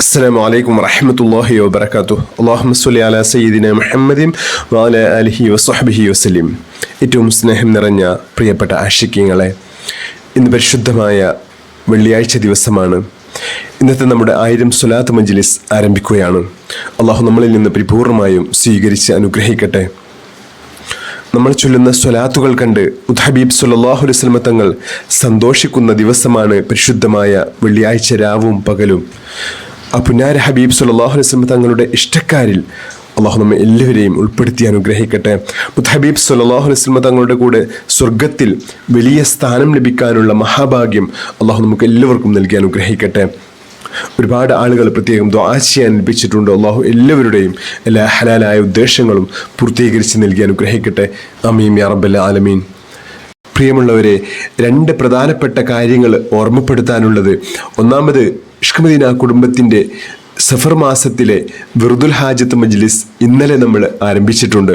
അസ്സലാമു അലൈക്കും വറഹ്മത്തുള്ളാഹി വബറകാതുഹു. അല്ലാഹുമ്മ സ്വല്ലി അലാ സയ്യിദിനാ മുഹമ്മദിൻ വഅലാ ആലിഹി വസ്വഹ്ബിഹി വസല്ലം. ഏറ്റവും സ്നേഹം നിറഞ്ഞ പ്രിയപ്പെട്ട ആശിഖീങ്ങളെ, ഇന്ന് പരിശുദ്ധമായ വെള്ളിയാഴ്ച ദിവസമാണ്. ഇന്നത്തെ നമ്മുടെ 1000 സ്വലാത്ത് മജ്ലിസ് ആരംഭിക്കുകയാണ്. അള്ളാഹു നമ്മളിൽ നിന്ന് പരിപൂർണമായും സ്വീകരിച്ച് അനുഗ്രഹിക്കട്ടെ. നമ്മൾ ചൊല്ലുന്ന സ്വലാത്തുകൾ കണ്ട് ഹബീബ് സ്വല്ലല്ലാഹു അലൈഹി വസല്ലം തങ്ങൾ സന്തോഷിക്കുന്ന ദിവസമാണ് പരിശുദ്ധമായ വെള്ളിയാഴ്ച രാവും പകലും. ആ പുന്നാര ഹബീബ് സ്വല്ലല്ലാഹു അലൈഹി വസല്ലം തങ്ങളുടെ ഇഷ്ടക്കാരിൽ അള്ളാഹു നമ്മെ എല്ലാവരെയും ഉൾപ്പെടുത്തി അനുഗ്രഹിക്കട്ടെ. ഹബീബ് സ്വല്ലല്ലാഹു അലൈഹി വസല്ലം തങ്ങളുടെ കൂടെ സ്വർഗത്തിൽ വലിയ സ്ഥാനം ലഭിക്കാനുള്ള മഹാഭാഗ്യം അള്ളാഹു നമുക്ക് എല്ലാവർക്കും നൽകി അനുഗ്രഹിക്കട്ടെ. ഒരുപാട് ആളുകൾ പ്രത്യേകം ദുആ ചെയ്യാൻ ലഭിച്ചിട്ടുണ്ട്. അള്ളാഹു എല്ലാവരുടെയും എല്ലാ ഹലാലായ ഉദ്ദേശങ്ങളും പൂർത്തീകരിച്ച് നൽകി അനുഗ്രഹിക്കട്ടെ. ആമീൻ യാ റബ്ബൽ ആലമീൻ. പ്രിയമുള്ളവരെ, 2 പ്രധാനപ്പെട്ട കാര്യങ്ങൾ ഓർമ്മപ്പെടുത്താനുള്ളത്. ഒന്നാമത്, ഇഷ്ക് മദീന കുടുംബത്തിൻ്റെ സഫർ മാസത്തിലെ വിർദുൽ ഹാജത്ത് മജ്ലിസ് ഇന്നലെ നമ്മൾ ആരംഭിച്ചിട്ടുണ്ട്.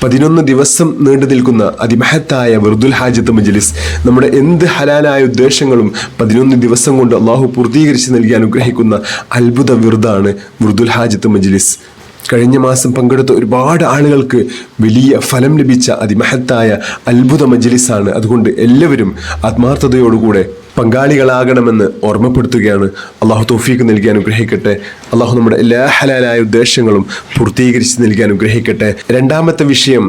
11 ദിവസം നീണ്ടു നിൽക്കുന്ന അതിമഹത്തായ വിർദുൽ ഹാജത്ത് മജ്ലിസ്, നമ്മുടെ എന്ത് ഹലാലായ ഉദ്ദേശങ്ങളും 11 ദിവസം കൊണ്ട് അള്ളാഹു പൂർത്തീകരിച്ച് നൽകി അനുഗ്രഹിക്കുന്ന അത്ഭുത വിർദാണ് വിർദുൽ ഹാജത്ത് മജ്ലിസ്. കഴിഞ്ഞ മാസം പങ്കെടുത്ത ഒരുപാട് ആളുകൾക്ക് വലിയ ഫലം ലഭിച്ച അതിമഹത്തായ അത്ഭുത മജ്ലിസാണ്. അതുകൊണ്ട് എല്ലാവരും ആത്മാർത്ഥതയോടുകൂടെ പങ്കാളികളാകണമെന്ന് ഓർമ്മപ്പെടുത്തുകയാണ്. അള്ളാഹു തൗഫീഖ് നൽകി അനുഗ്രഹിക്കട്ടെ. അള്ളാഹു നമ്മുടെ എല്ലാ ഹലാലായ ഉദ്ദേശങ്ങളും പൂർത്തീകരിച്ച് നൽകി അനുഗ്രഹിക്കട്ടെ. രണ്ടാമത്തെ വിഷയം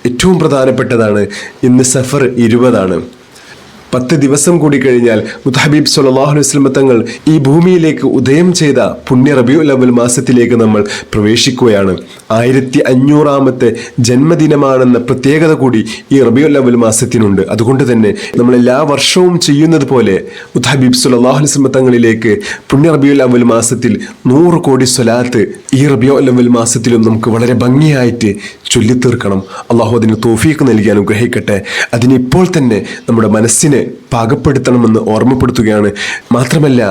ഏറ്റവും പ്രധാനപ്പെട്ടതാണ്. ഇന്ന് സഫർ 20 10 ദിവസം കൂടി കഴിഞ്ഞാൽ ഹബീബ് സ്വല്ലല്ലാഹു അലൈഹി വസല്ലം തങ്ങൾ ഈ ഭൂമിയിലേക്ക് ഉദയം ചെയ്ത പുണ്യ റബീഉൽ അവ്വൽ മാസത്തിലേക്ക് നമ്മൾ പ്രവേശിക്കുകയാണ്. 1500ാമത്തെ ജന്മദിനമാണെന്ന പ്രത്യേകത കൂടി ഈ റബീഉൽ അവ്വൽ മാസത്തിനുണ്ട്. അതുകൊണ്ട് തന്നെ നമ്മൾ എല്ലാ വർഷവും ചെയ്യുന്നത് പോലെ ഹബീബ് സ്വല്ലല്ലാഹു അലൈഹി വസല്ലം തങ്ങളിലേക്ക് പുണ്യ റബീഉൽ അവ്വൽ മാസത്തിൽ 100 കോടി സ്വലാത്ത് ഈ റബീഉൽ അവ്വൽ മാസത്തിലും നമുക്ക് വളരെ ഭംഗിയായിട്ട് ചൊല്ലിത്തീർക്കണം. അള്ളാഹു അതിന് തൗഫീഖ് നൽകി അനുഗ്രഹിക്കട്ടെ. അതിനിപ്പോൾ തന്നെ നമ്മുടെ മനസ്സിനെ പാകപ്പെടുത്തണമെന്ന് ഓർമ്മപ്പെടുത്തുകയാണ്. മാത്രമല്ല,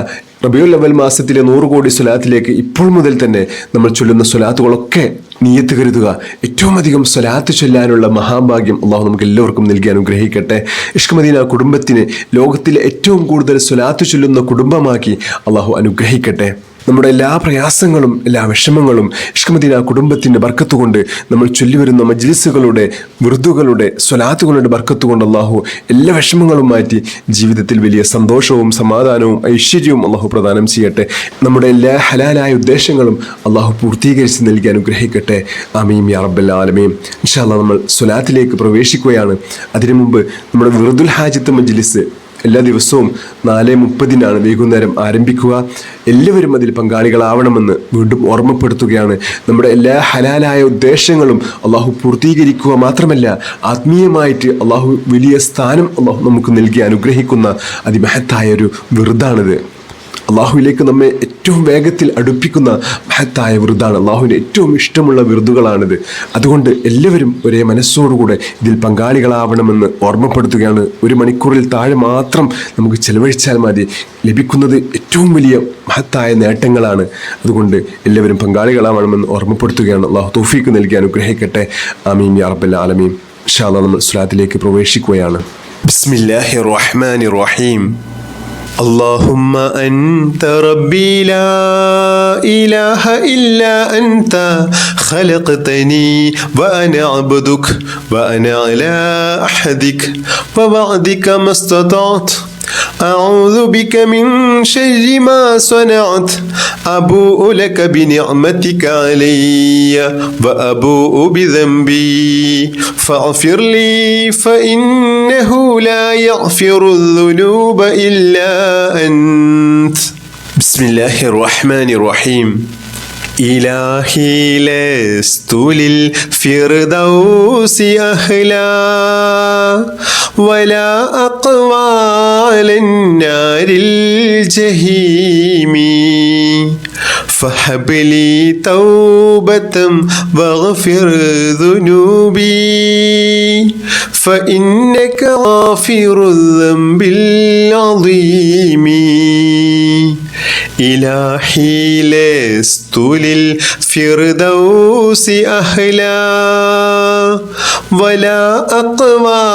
റബീഉൽ അവ്വൽ മാസത്തിലെ 100 കോടി സ്വലാത്തിലേക്ക് ഇപ്പോൾ മുതൽ തന്നെ നമ്മൾ ചൊല്ലുന്ന സ്വലാത്തുകളൊക്കെ നിയ്യത്ത് കരുതുക. ഏറ്റവും അധികം സ്വലാത്ത് ചൊല്ലാനുള്ള മഹാഭാഗ്യം അള്ളാഹു നമുക്ക് എല്ലാവർക്കും നൽകി അനുഗ്രഹിക്കട്ടെ. ഇഷ്ക് മദീന കുടുംബത്തിന് ലോകത്തിലെ ഏറ്റവും കൂടുതൽ സ്വലാത്ത് ചൊല്ലുന്ന കുടുംബമാക്കി അള്ളാഹു അനുഗ്രഹിക്കട്ടെ. നമ്മുടെ എല്ലാ പ്രയാസങ്ങളും എല്ലാ വിഷമങ്ങളും ഇഷ്ക് മദീന കുടുംബത്തിൻ്റെ ബർക്കത്ത് കൊണ്ട്, നമ്മൾ ചൊല്ലിവരുന്ന മജ്ലിസുകളുടെ വിർദുകളുടെ സ്വലാത്തുകളുടെ ബർക്കത്ത് കൊണ്ട് അള്ളാഹു എല്ലാ വിഷമങ്ങളും മാറ്റി ജീവിതത്തിൽ വലിയ സന്തോഷവും സമാധാനവും ഐശ്വര്യവും അള്ളാഹു പ്രദാനം ചെയ്യട്ടെ. നമ്മുടെ എല്ലാ ഹലാലായ ഉദ്ദേശങ്ങളും അള്ളാഹു പൂർത്തീകരിച്ച് നൽകി അനുഗ്രഹിക്കട്ടെ. ആമീൻ യാ റബ്ബൽ ആലമീൻ. ഇൻഷാ അല്ലാഹ് നമ്മൾ സ്വലാത്തിലേക്ക് പ്രവേശിക്കുകയാണ്. അതിനു മുമ്പ് നമ്മുടെ വിർദുൽ ഹാജത്ത് മജ്ലിസ് എല്ലാ ദിവസവും 4:30 വൈകുന്നേരം ആരംഭിക്കുക. എല്ലാവരും അതിൽ പങ്കാളികളാവണമെന്ന് വീണ്ടും ഓർമ്മപ്പെടുത്തുകയാണ്. നമ്മുടെ എല്ലാ ഹലാലായ ഉദ്ദേശങ്ങളും അള്ളാഹു പൂർത്തീകരിക്കുക മാത്രമല്ല, ആത്മീയമായിട്ട് അള്ളാഹു വലിയ സ്ഥാനം അള്ളാഹു നമുക്ക് നൽകി അനുഗ്രഹിക്കുന്ന അതിമഹത്തായ ഒരു വിർദാണിത്. അള്ളാഹുവിലേക്ക് നമ്മെ ഏറ്റവും വേഗത്തിൽ അടുപ്പിക്കുന്ന മഹത്തായ വിർദാണ്. അള്ളാഹുവിന് ഏറ്റവും ഇഷ്ടമുള്ള വിർദുകളാണിത്. അതുകൊണ്ട് എല്ലാവരും ഒരേ മനസ്സോടുകൂടെ ഇതിൽ പങ്കാളികളാവണമെന്ന് ഓർമ്മപ്പെടുത്തുകയാണ്. 1 മണിക്കൂറിൽ താഴെ മാത്രം നമുക്ക് ചെലവഴിച്ചാൽ മതി. ലഭിക്കുന്നത് ഏറ്റവും വലിയ മഹത്തായ നേട്ടങ്ങളാണ്. അതുകൊണ്ട് എല്ലാവരും പങ്കാളികളാവണമെന്ന് ഓർമ്മപ്പെടുത്തുകയാണ്. അള്ളാഹു തൗഫീഖ് നൽകി അനുഗ്രഹിക്കട്ടെ. ആമീൻ യാ റബ്ബൽ ആലമീൻ. ഇൻഷാ അല്ലാഹ് നമ്മൾ സ്വലാത്തിലേക്ക് പ്രവേശിക്കുകയാണ്. ബിസ്മില്ലാഹിർ റഹ്മാനിർ റഹീം. اللهم أنت ربي لا إله إلا أنت خلقتني وأنا عبدك وأنا على عهدك ووعدك ما استطعت أعوذ بك من شر ما صنعت أبوء لك بنعمتك علي وأبوء بذنبي فاغفر لي فإنه لا يغفر الذنوب إلا أنت. بسم الله الرحمن الرحيم. إلهي لست للفردوس أهلا ولا أقوى على النار الجحيم فهب لي توبة واغفر ذنوبي فإنك غافر الذنب العظيم. إلهي لست للفردوس أهلا ولا أقوى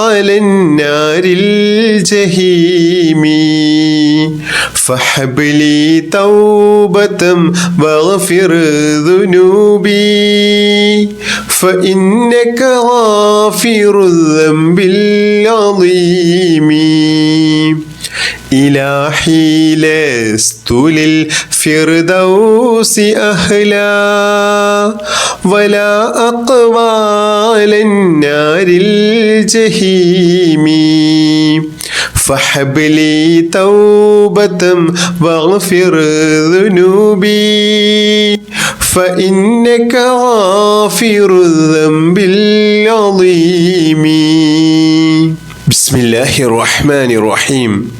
على النار الجحيم فهب لي توبة واغفر ذنوبي فإنك غافر الذنب العظيم إلهي لست للفردوس أهلا ولا أقوى على النار الجحيم فهب لي توبة واغفر ذنوبي فإنك غافر الذنب العظيم بسم الله الرحمن الرحيم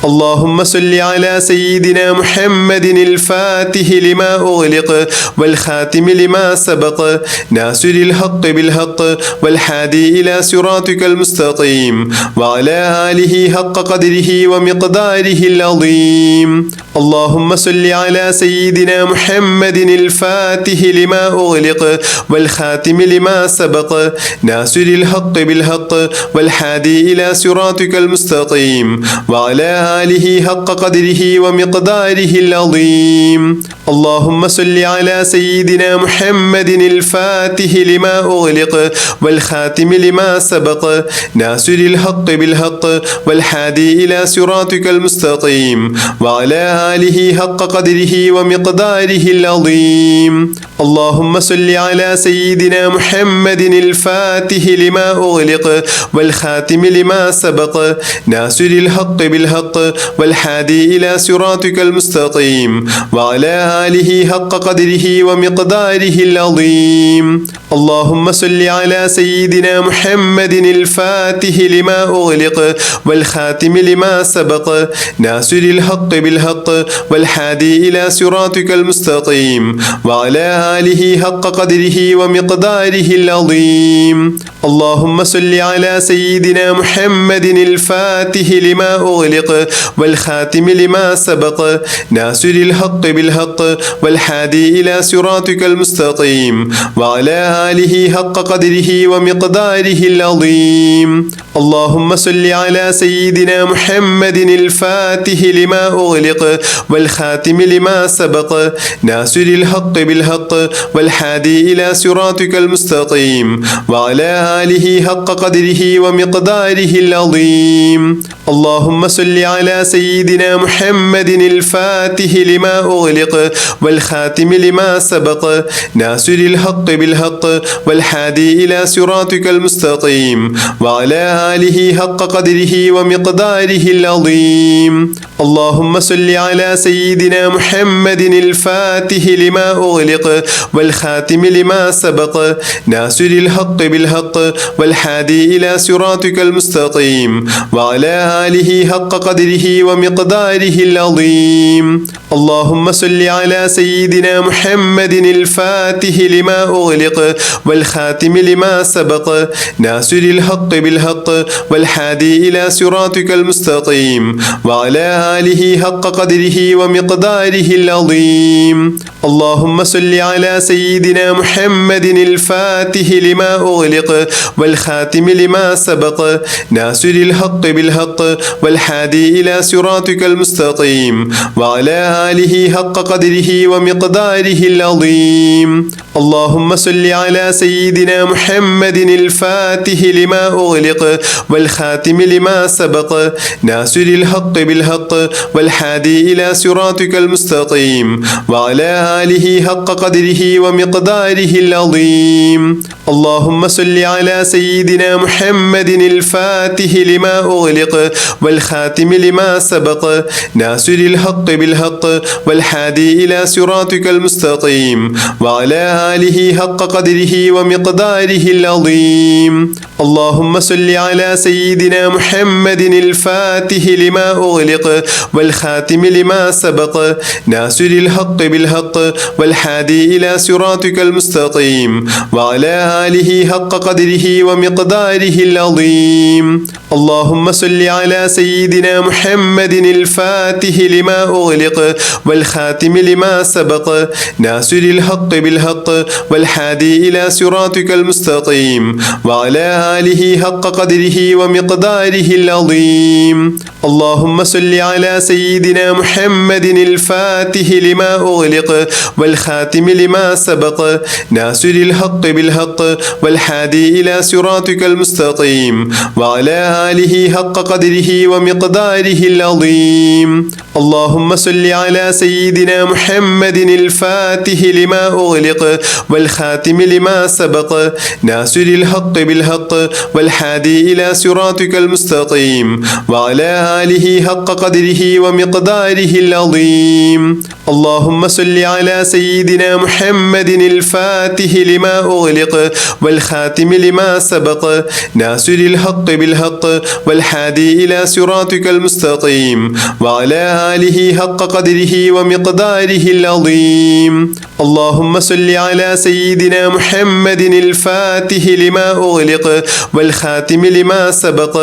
اللهم صل على سيدنا محمد الفاتح لما أغلق والخاتم لما سبق ناصر الحق بالحق والهادي إلى صراطك المستقيم وعلى آله حق قدره ومقداره العظيم اللهم صل على سيدنا محمد الفاتح لما أغلق والخاتم لما سبق ناصر الحق بالحق والهادي إلى صراطك المستقيم وعلى آله حق قدره ومقداره العظيم اللهم صل على سيدنا محمد الفاتح لما أغلق والخاتم لما سبق ناصر الحق بالحق والهادي إلى صراطك المستقيم وعلى آله حق قدره ومقداره العظيم اللهم صل على سيدنا محمد الفاتح لما أغلق والخاتم لما سبق ناصر الحق بالحق والهادي إلى صراطك المستقيم وعلى آله حق قدره ومقداره العظيم اللهم صل على سيدنا محمد الفاتح لما أغلق والخاتم لما سبق ناصر الحق بالحق والهادي إلى صراطك المستقيم وعلى آله حق قدره ومقداره العظيم اللهم صل على سيدنا محمد الفاتح لما أغلق والخاتم لما سبق ناصر الحق بالحق والهادي إلى صراطك المستقيم وعلى آله حق قدره ومقداره العظيم اللهم صل على سيدنا محمد الفاتح لما أغلق والخاتم لما سبق ناصر الحق بالحق والهادي إلى صراطك المستقيم وعلى آله حق قدره ومقداره العظيم اللهم صل على سيدنا محمد الفاتح لما أغلق والخاتم لما سبق ناصر الحق بالحق والهادي إلى صراطك المستقيم وعلى آله حق قدره ومقداره العظيم اللهم صل على سيدنا محمد الفاتح لما أغلق والخاتم لما سبق ناصر الحق بالحق والهادي إلى صراطك المستقيم وعلى آله حق قدره ومقداره العظيم اللهم صل على سيدنا محمد الفاتح لما أغلق والخاتم لما سبق ناصر الحق بالحق والهادي إلى صراطك المستقيم وعلى آله حق قدره ومقداره العظيم اللهم صل على سيدنا محمد الفاتح لما أغلق والخاتم لما سبق ناصر الحق بالحق والهادي إلى صراطك المستقيم وعلى آله حق قدره ومقداره العظيم اللهم صل على سيدنا محمد الفاتح لما أغلق والخاتم لما سبق ناصر الحق بالحق والهادي إلى صراطك المستقيم وعلى آله حق قدره ومقداره العظيم اللهم صل على سيدنا محمد الفاتح لما أغلق والخاتم لما سبق ناصر الحق بالحق والهادي إلى صراطك المستقيم وعلى آله حق قدره ومقداره العظيم اللهم صل على سيدنا محمد الفاتح لما أغلق والخاتم لما سبق ناصر الحق بالحق والهادي إلى صراطك المستقيم وعلى آله حق قدره ومقداره العظيم اللهم صل على سيدنا محمد الفاتح لما أغلق والخاتم لما سبق ناصر الحق بالحق والهادي إلى صراطك المستقيم وعلى آله حق قدره ومقداره العظيم اللهم صل على سيدنا محمد الفاتح لما أغلق والخاتم لما سبق ناصر الحق بالحق والهادي إلى صراطك المستقيم وعلى آله حق قدره ومقداره العظيم. اللهم صل على سيدنا محمد الفاتح لما أغلق والخاتم لما سبق ناصر الحق بالحق والهادي إلى صراطك المستقيم وعلى آله حق قدره ومقداره العظيم. اللهم صل على سيدنا محمد الفاتح لما أغلق والخاتم لما سبق ناصر الحق بالحق والهادي إلى صراطك المستقيم وعلى آله حق قدره ومقداره العظيم. اللهم صل على سيدنا محمد الفاتح لما أغلق والخاتم لما سبق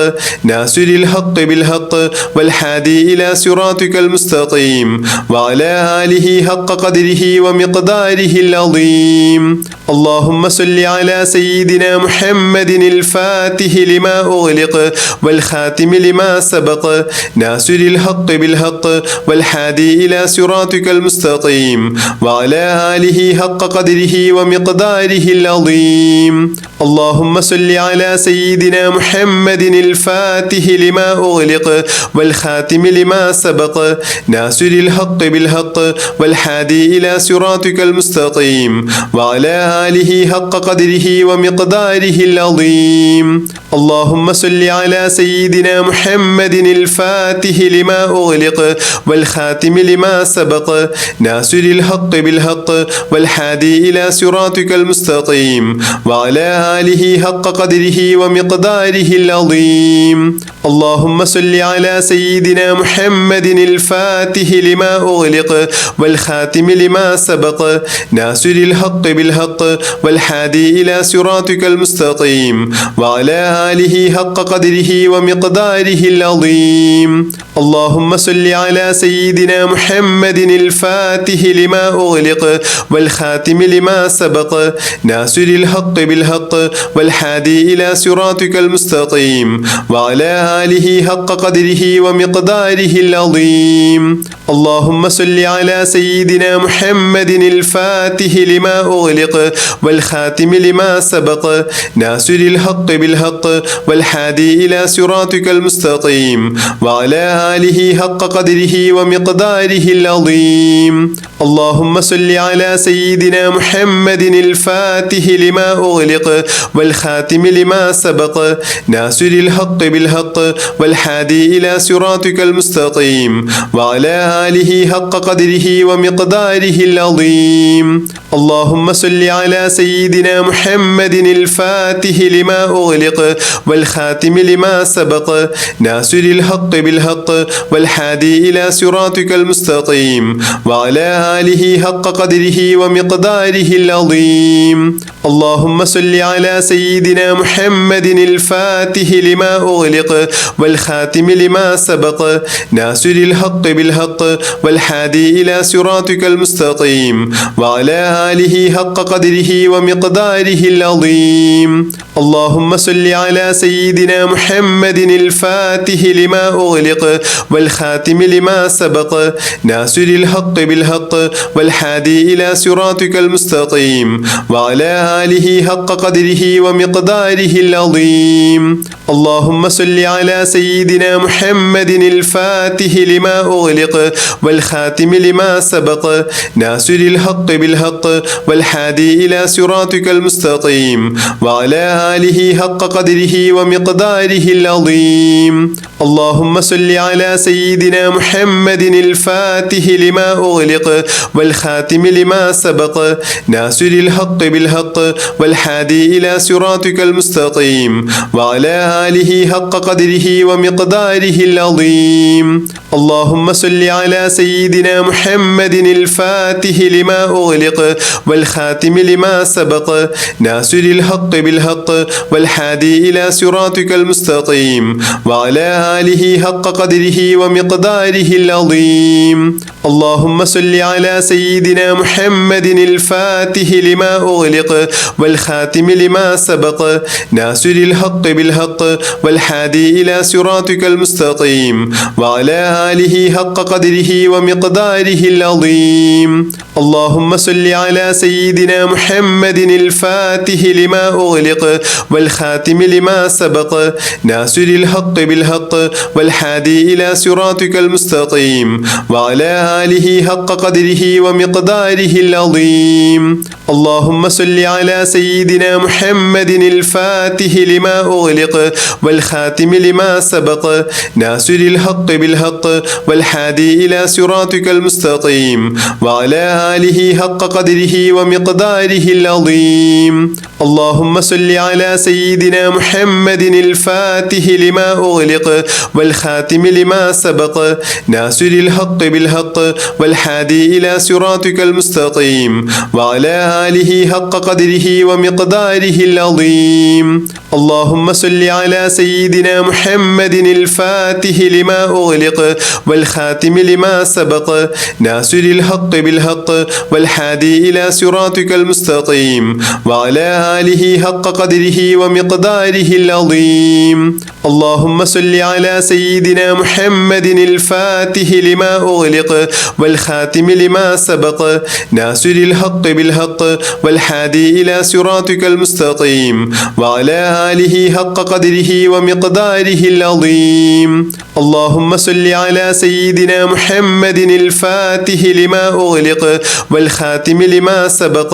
ناصر الحق بالحق والهادي إلى صراطك المستقيم وعلى آله حق قدره ومقداره العظيم. اللهم صل على سيدنا محمد الفاتح لما أغلق والخاتم لما سبق ناصر الحق بالحق والهادي إلى صراطك المستقيم وعلى آله حق قدره ومقداره العظيم. اللهم صل على سيدنا محمد الفاتح لما أغلق والخاتم لما سبق ناصر الحق بالحق والهادي إلى صراطك المستقيم وعلى آله حق قدره ومقداره العظيم. اللهم صل على سيدنا محمد الفاتح لما أغلق والخاتم لما سبق ناصر الحق بالحق والهادي إلى صراطك المستقيم وعلى آله حق قدره ومقداره العظيم. اللهم صل على سيدنا محمد الفاتح لما أغلق والخاتم لما سبق ناصر الحق بالحق والهادي إلى صراطك المستقيم وعلى آله حق قدره ومقداره العظيم. اللهم صل على سيدنا محمد الفاتح لما أغلق والخاتم لما سبق ناصر الحق بالحق والهادي إلى صراطك المستقيم وعلى آله حق قدره ومقداره العظيم. اللهم صل على سيدنا محمد الفاتح لما أغلق والخاتم لما سبق ناصر الحق بالحق والهادي إلى صراطك المستقيم وعلى آله حق قدره ومقداره العظيم. اللهم صل على سيدنا محمد الفاتح لما أغلق والخاتم لما سبق ناصر الحق بالحق والهادي إلى صراطك المستقيم وعلى آله حق قدره ومقداره العظيم. اللهم صل على سيدنا محمد الفاتح لما أغلق والخاتم لما سبق ناصر الحق بالحق والهادي إلى صراطك المستقيم وعلى آله حق قدره ومقداره العظيم. اللهم صل على سيدنا محمد الفاتح لما أغلق والخاتم لما سبق ناصر الحق بالحق والهادي إلى صراطك المستقيم وعلى آله حق قدره ومقداره العظيم. اللهم صل على سيدنا محمد الفاتح لما أغلق والخاتم لما سبق ناصر الحق بالحق والهادي إلى صراطك المستقيم وعلى آله حق قدره ومقداره العظيم. اللهم صل على سيدنا محمد الفاتح لما أغلق والخاتم لما سبق ناصر الحق بالحق والهادي إلى صراطك المستقيم وعلى آله حق قدره ومقداره العظيم. اللهم صل على سيدنا محمد الفاتح لما أغلق والخاتم لما سبق ناصر الحق بالحق والهادي إلى صراطك المستقيم وعلى آله حق قدره ومقداره العظيم. اللهم صل على سيدنا محمد الفاتح لما أغلق والخاتم لما سبق ناصر الحق بالحق والهادي إلى صراطك المستقيم وعلى آله حق قدره ومقداره العظيم. اللهم صل على سيدنا محمد الفاتح لما أغلق والخاتم لما سبق ناصر الحق بالحق والهادي إلى صراطك المستقيم وعلى آله حق قدره ومقداره العظيم. اللهم صل على سيدنا محمد الفاتح لما أغلق والخاتم لما سبق ناصر الحق بالحق والهادي إلى صراطك المستقيم وعلى آله حق قدره ومقداره العظيم. اللهم صل على سيدنا محمد الفاتح لما أغلق والخاتم لما سبق ناصر الحق بالحق والهادي إلى صراطك المستقيم وعلى آله حق قدره ومقداره العظيم. اللهم صل على سيدنا محمد الفاتح لما أغلق والخاتم لما سبق ناصر الحق بالحق والهادي إلى صراطك المستقيم وعلى آله حق قدره ومقداره العظيم. اللهم صل على سيدنا محمد الفاتح لما أغلق والخاتم لما سبق ناصر الحق بالحق والهادي إلى صراطك المستقيم وعلى آله حق قدره ومقداره العظيم. اللهم صل على سيدنا محمد الفاتح لما أغلق والخاتم لما سبق ناصر الحق بالحق والهادي إلى صراطك المستقيم وعلى آله حق قدره ومقداره العظيم. اللهم صل على سيدنا محمد الفاتح لما أغلق والخاتم لما سبق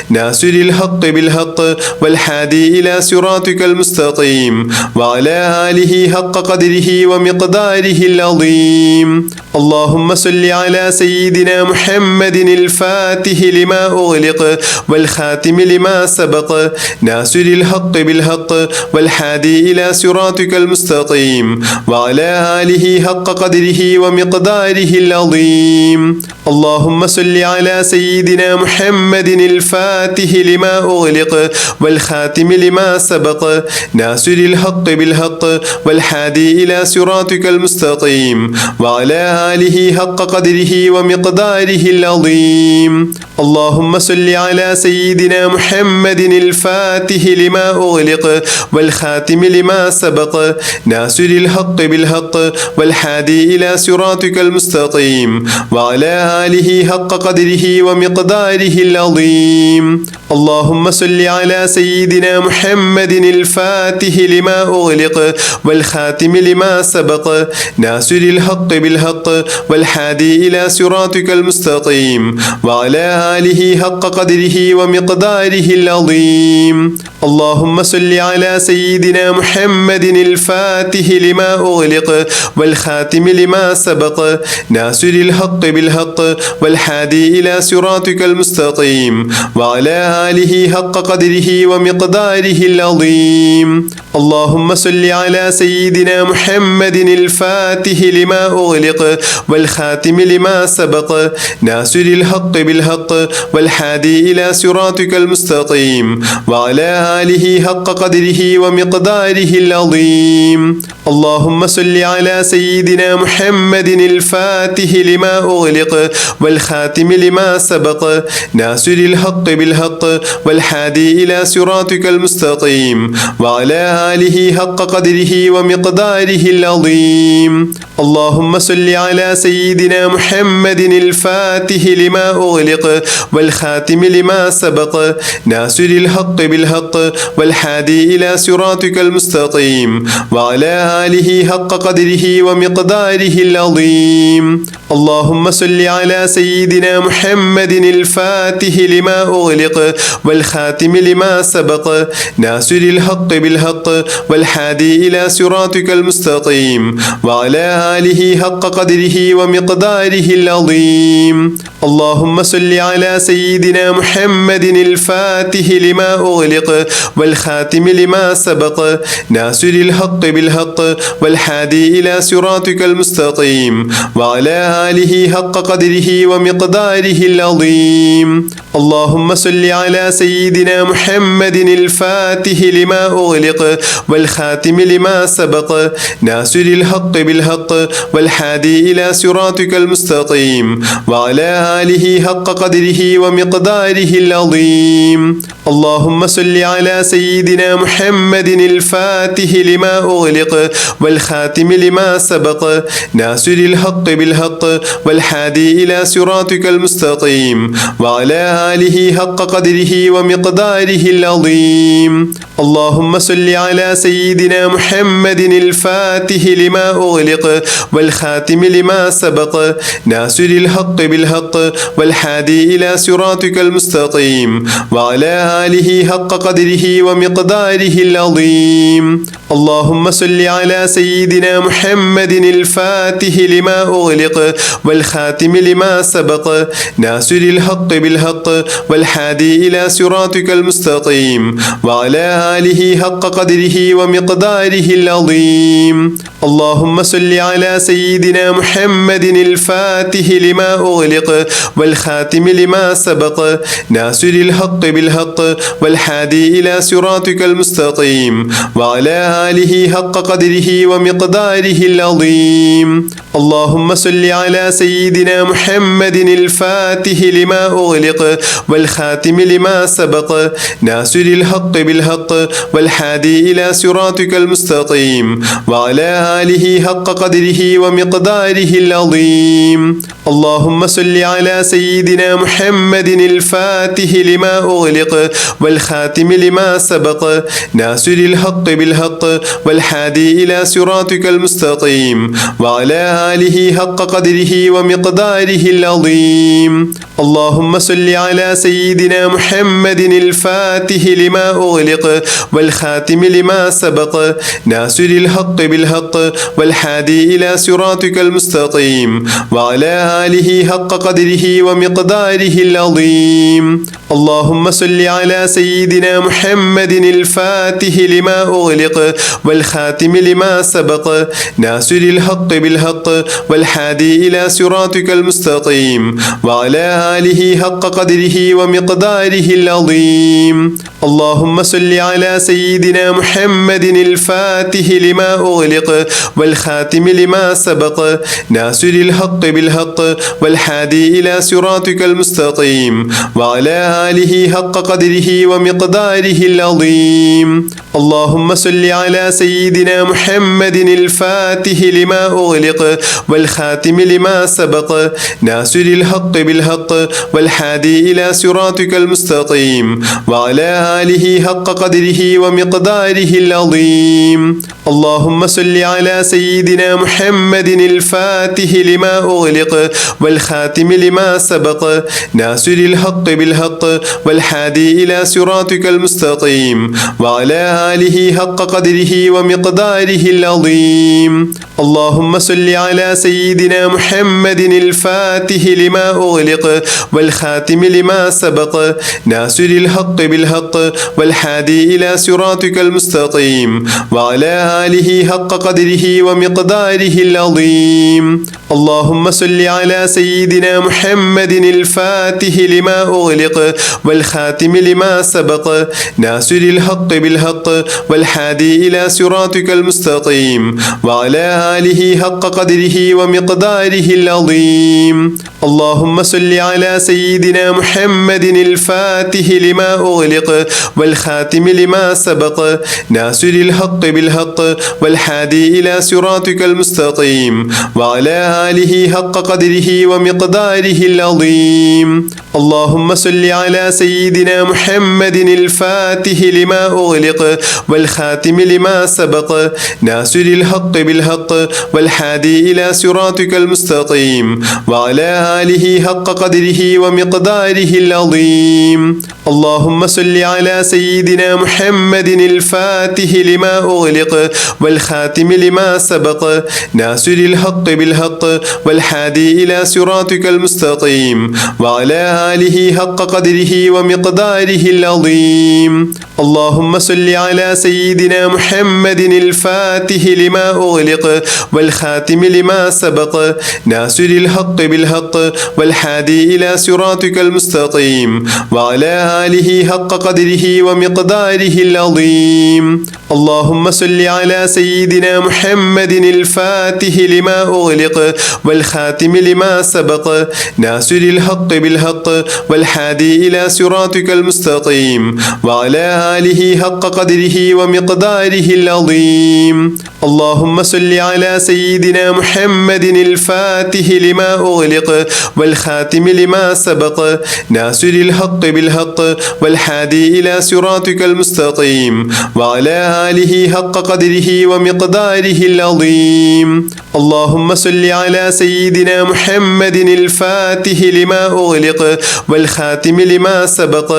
ناصر الحق بالحق والهادي إلى صراطك المستقيم وعلى آله حق قدره ومقداره العظيم. اللهم صل على سيدنا محمد الفاتح لما أغلق والخاتم لما سبق ناصر الحق بالحق والهادي إلى صراطك المستقيم وعلى آله حق قدره ومقداره العظيم. اللهم صل على سيدنا محمد الفاتح لما أغلق والخاتم لما سبق ناصر الحق بالحق والهادي إلى صراطك المستقيم وعلى آله حق قدره ومقداره العظيم. اللهم صل على سيدنا محمد الفاتح لما أغلق والخاتم لما سبق ناصر الحق بالحق والهادي إلى صراطك المستقيم وعلى آله حق قدره ومقداره العظيم. اللهم صل على سيدنا محمد الفاتح لما أغلق والخاتم لما سبق ناصر الحق بالحق والهادي إلى صراطك المستقيم وعلى آله حق قدره ومقداره العظيم. اللهم صل على سيدنا محمد الفاتح لما أغلق والخاتم لما سبق ناصر الحق بالحق والهادي إلى صراطك المستقيم وعلى آله حق قدره ومقداره العظيم. اللهم صل على سيدنا محمد الفاتح لما أغلق والخاتم لما سبق ناصر الحق بالحق والهادي إلى صراطك المستقيم وعلى آله حق قدره ومقداره العظيم. اللهم صل على سيدنا محمد الفاتح لما أغلق والخاتم لما سبق ناصر الحق بالحق والهادي إلى صراطك المستقيم وعلى آله حق قدره ومقداره العظيم. اللهم صل على سيدنا محمد الفاتح لما أغلق والخاتم لما سبق ناصر الحق بالحق والهادي إلى صراطك المستقيم وعلى آله حق قدره ومقداره العظيم. اللهم صل على سيدنا محمد الفاتح لما أغلق والخاتم لما سبق ناصر الحق بالحق والهادي إلى صراطك المستقيم وعلى آله حق قدره ومقداره العظيم. اللهم صل على سيدنا محمد الفاتح لما أغلق والخاتم لما سبق ناصر الحق بالحق والهادي إلى صراطك المستقيم وعلى آله حق قدره ومقداره العظيم. اللهم صل على سيدنا محمد الفاتح لما أغلق والخاتم لما سبق ناصر الحق بالحق والهادي إلى صراطك المستقيم وعلى آله حق قدره ومقداره العظيم. اللهم صل على سيدنا محمد الفاتح لما أغلق والخاتم لما سبق ناصر الحق بالحق والهادي إلى صراطك المستقيم وعلى آله حق قدره ومقداره العظيم. اللهم صل على سيدنا محمد الفاتح لما أغلق والخاتم لما سبق ناصر الحق بالحق والهادي إلى صراطك المستقيم وعلى آله حق قدره ومقداره العظيم. اللهم صل على سيدنا محمد الفاتح لما أغلق والخاتم لما سبق ناصر الحق بالحق والهادي إلى صراطك المستقيم وعلى آله حق قدره ومقداره العظيم. اللهم صل على سيدنا محمد الفاتح لما أغلق والخاتم لما سبق ناصر الحق بالحق والهادي إلى صراطك المستقيم وعلى آله حق قدره ومقداره العظيم. اللهم صل على سيدنا محمد الفاتح لما أغلق والخاتم لما سبق ناصر الحق بالحق والهادي إلى صراطك المستقيم وعلى آله حق قدره ومقداره العظيم. اللهم صل على سيدنا محمد الفاتح لما أغلق والخاتم لما سبق ناصر الحق بالحق والهادي إلى صراطك المستقيم وعلى آله حق قدره ومقداره العظيم. اللهم صل على سيدنا محمد الفاتح لما أغلق والخاتم لما سبق ناصر الحق بالحق والهادي إلى صراطك المستقيم وعلى آله حق قدره ومقداره العظيم. اللهم صل على سيدنا محمد الفاتح لما أغلق والخاتم لما سبق ناصر الحق بالحق والهادي إلى صراطك المستقيم وعلى آله حق قدره ومقداره العظيم. اللهم صل على سيدنا محمد الفاتح لما أغلق والخاتم لما سبق ناصر الحق بالحق والهادي إلى صراطك المستقيم وعلى آله حق قدره ومقداره العظيم. اللهم صل على سيدنا محمد الفاتح لما أغلق والخاتم لما سبق ناصر الحق بالحق والهادي إلى صراطك المستقيم وعلى آله حق قدره ومقداره العظيم. اللهم صل على سيدنا محمد الفاتح لما أغلق والخاتم لما سبق ناصر الحق بالحق والهادي إلى صراطك المستقيم وعلى آله حق قدره ومقداره العظيم. اللهم صل على سيدنا محمد الفاتح لما أغلق والخاتم لما سبق ناصر الحق بالحق والهادي إلى صراطك المستقيم وعلى آله حق قدره ومقداره العظيم. اللهم صل على سيدنا محمد الفاتح لما أغلق والخاتم لما سبق ناصر الحق بالحق والهادي إلى صراطك المستقيم وعلى آله حق قدره ومقداره العظيم. اللهم صل على سيدنا محمد الفاتح لما أغلق والخاتم لما سبق ناصر الحق بالحق والهادي إلى صراطك المستقيم وعلى آله حق قدره ومقداره العظيم. اللهم صل على سيدنا محمد الفاتح لما أغلق والخاتم لما سبق ناصر الحق بالحق والهادي إلى صراطك المستقيم وعلى آله حق قدره ومقداره العظيم. اللهم صل على سيدنا محمد الفاتح لما أغلق والخاتم لما سبق ناصر الحق بالحق والهادي إلى صراطك المستقيم وعلى آله حق قدره ومقداره العظيم. اللهم صل على سيدنا محمد الفاتح لما أغلق والخاتم لما سبق ناصر الحق بالحق والهادي إلى صراطك المستقيم وعلى آله حق قدره ومقداره العظيم. اللهم صل على سيدنا محمد الفاتح لما أغلق والخاتم لما سبق ناصر الحق بالحق والهادي إلى صراطك المستقيم وعلى آله حق قدره ومقداره العظيم. اللهم صل على سيدنا محمد الفاتح لما أغلق والخاتم لما سبق ناصر الحق بالحق والهادي إلى صراطك المستقيم وعلى آله حق قدره ومقداره العظيم. اللهم صل على سيدنا محمد الفاتح لما أغلق والخاتم لما سبق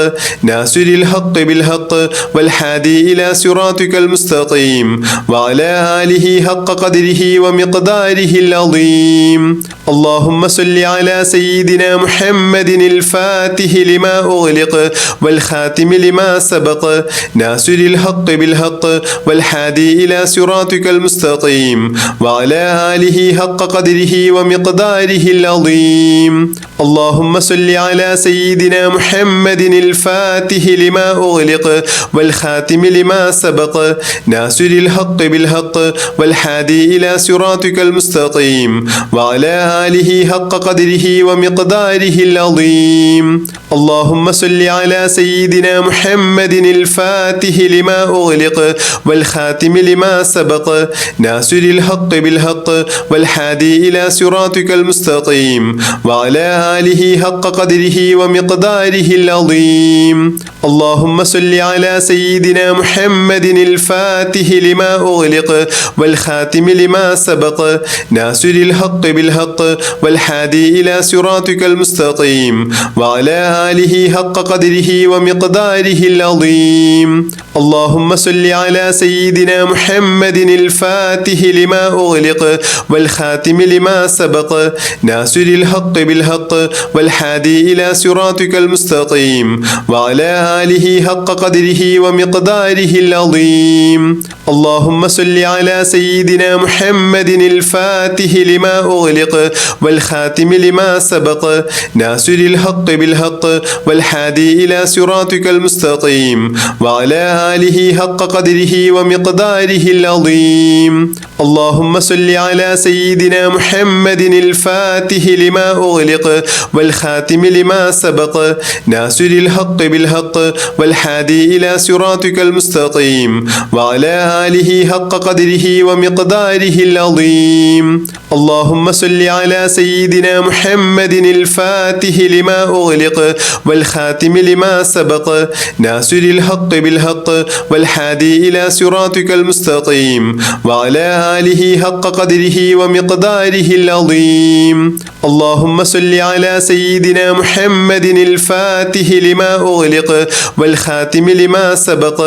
ناصر الحق بالحق والهادي إلى صراطك المستقيم وعلى آله حق قدره ومقداره العظيم. اللهم صل على سيدنا محمد الفاتح لما أغلق والخاتم لما سبق ناصر الحق بالحق والهادي إلى صراطك المستقيم وعلى آله حق قدره ومقداره العظيم. اللهم صل على سيدنا محمد الفاتح لما أغلق والخاتم لما سبق ناصر الحق بالحق والهادي إلى صراطك المستقيم وعلى آله حق قدره ومقداره العظيم. اللهم صل على سيدنا محمد الفاتح لما أغلق والخاتم لما سبق ناصر الحق بالحق والهادي إلى صراطك المستقيم وعلى آله حق قدره ومقداره العظيم. اللهم صل على سيدنا محمد الفاتح لما أغلق والخاتم لما سبق ناصر الحق بالحق والهادي إلى صراطك المستقيم وعلى آله حق قدره ومقداره العظيم. اللهم صل على سيدنا محمد الفاتح لما أغلق والخاتم لما سبق ناصر الحق بالحق والهادي إلى صراطك المستقيم وعلى آله حق قدره ومقداره العظيم. اللهم صل على سيدنا محمد الفاتح لما أغلق والخاتم لما سبق ناصر الحق بالحق والهادي إلى صراطك المستقيم وعلى آله حق قدره ومقداره العظيم. اللهم صل على سيدنا محمد الفاتح لما أغلق والخاتم لما سبق ناصر الحق بالحق والهادي إلى صراطك المستقيم وعلى آله حق قدره ومقداره العظيم. اللهم صل على سيدنا محمد الفاتح لما أغلق والخاتم لما سبق ناصر الحق بالحق والهادي إلى صراطك المستقيم وعلى آله حق قدره ومقداره العظيم. اللهم صل على سيدنا محمد الفاتح لما أغلق والخاتم لما سبق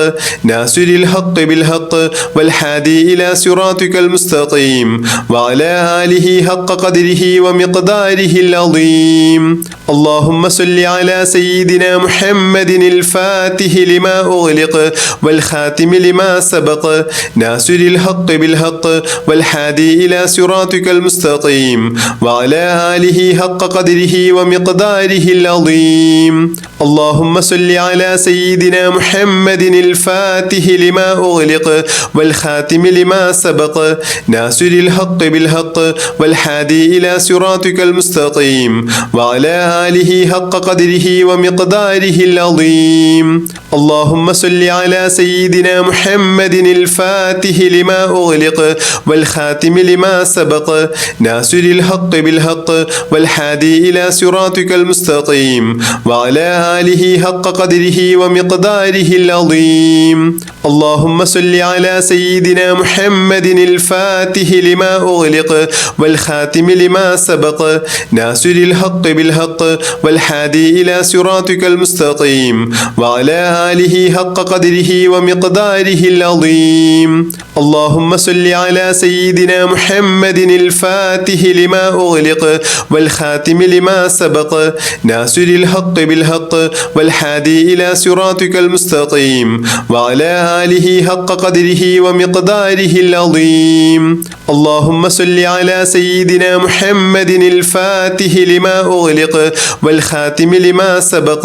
ناصر الحق بالحق والهادي إلى صراطك المستقيم وعلى آله حق قدره ومقداره العظيم. اللهم صل على سيدنا محمد الفاتح لما أغلق والخاتم لما سبق ناصر الحق بالحق والهادي إلى صراطك المستقيم وعلى آله حق قدره ومقداره العظيم اللهم صل على سيدنا محمد الفاتح لما أغلق والخاتم لما سبق ناصر الحق بالحق والهادي إلى صراطك المستقيم وعلى آله حق قدره ومقداره العظيم اللهم صل على سيدنا محمد الفاتح لما أغلق والخاتم لما سبق ناصر الحق بالحق والهادي إلى صراطك المستقيم وعلى آله حق قدره ومقداره العظيم اللهم صل على سيدنا محمد الفاتح لما أغلق والخاتم لما سبق ناصر الحق بالحق والهادي إلى صراطك المستقيم وعلى آله حق قدره ومقداره العظيم اللهم صل على سيدنا محمد الفاتح لما أغلق والخاتم لما سبق ناصر الحق بالحق والهادي إلى صراطك المستقيم وعلى آله حق قدره ومقداره العظيم اللهم صل على سيدنا محمد الفاتح لما أغلق والخاتم لما سبق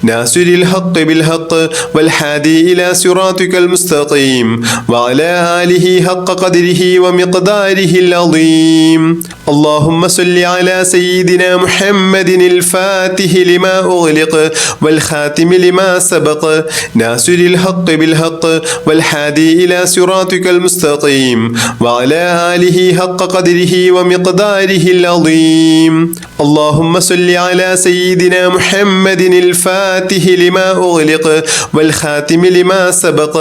ناصر الحق بالحق والهادي إلى صراطك المستقيم وعلى آله حق قدره ومقداره العظيم اللهم صل على سيدنا محمد الفاتح لما أغلق والخاتم لما سبق ناصر الحق بالحق والهادي إلى صراطك المستقيم وعلى آله حق قدره ومقداره العظيم اللهم صل على سيدنا محمد الفاتح لما أغلق والخاتم لما سبق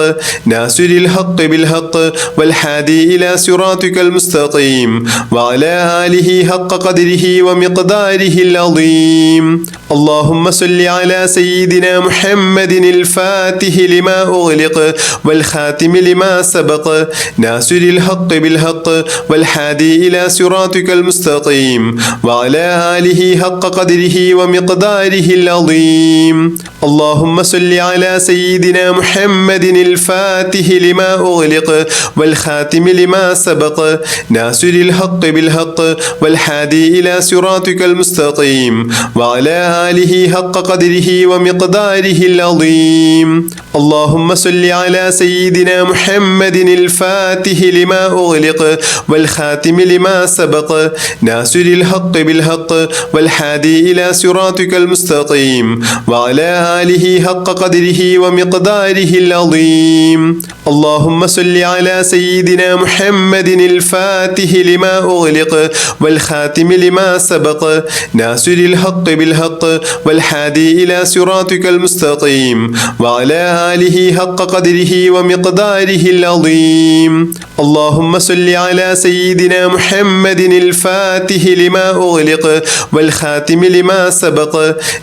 ناصر الحق بالحق والهادي إلى صراطك المستقيم وعلى آله حق قدره ومقداره العظيم اللهم صل على سيدنا محمد الفاتح لما أغلق والخاتم لما سبق ناصر الحق بالحق والهادي إلى صراطك المستقيم وعلى آله حق قدره ومقداره العظيم اللهم صل على سيدنا محمد الفاتح لما أغلق والخاتم لما سبق ناصر الحق بالحق والهادي إلى صراطك المستقيم وعلى آله حق قدره ومقداره العظيم اللهم صل على سيدنا محمد الفاتح لما أغلق والخاتم لما سبق ناصر الحق بالحق والهادي إلى صراطك المستقيم وعلى آله حق قدره ومقداره العظيم اللهم صل على سيدنا محمد الفاتح لما أغلق والخاتم لما سبق ناصر الحق بالحق والهادي إلى صراطك المستقيم وعلى آله حق قدره ومقداره العظيم اللهم صل على سيدنا محمد الفاتح لما أغلق والخاتم لما سبق